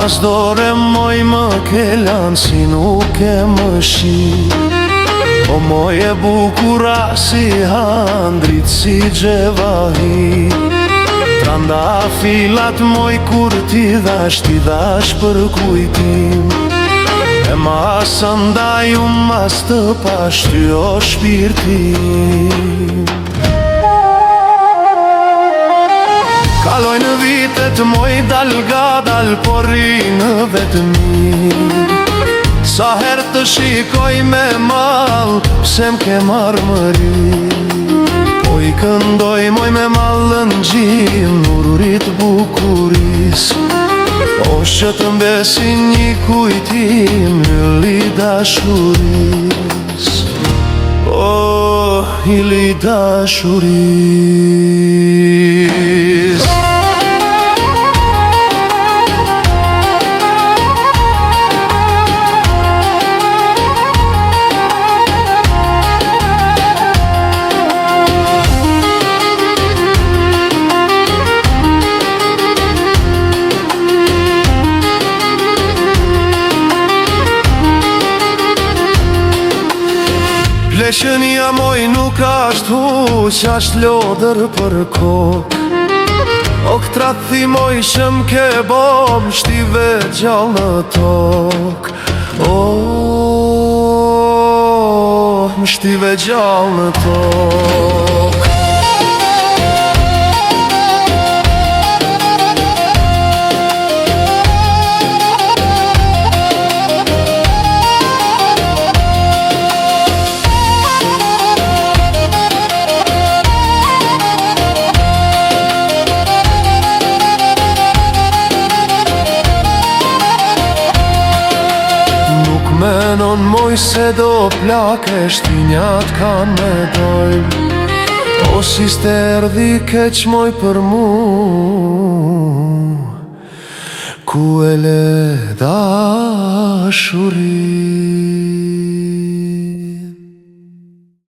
Mas dore moj më ke lanë si nuk e më shi. O moj e bukura si handrit si gjevahi. Trandafilat moj kur ti dash për kujtim. E mas ndaj mas të pashtyo shpirtim. Kalojnë vitet moj dal gadal, por rinë vetëmi. Sa her të shikoj me mal, pse m'ke marrë mëri. Po i këndoj moj me malën gjim, nururit bukuris. O që të mbesi një kujtim, yli dashuris. O, yli dashuris. Pleshënia moj nuk ashtu që asht lodër për kokë. O këtrathi moj shëm ke bom, shtive gjallë në tokë. O, më shtive gjallë në tokë. Menon moj se do plake shtinjat kanë me dojmë. O si sterdi keq moj për mu, ku e le dashuri.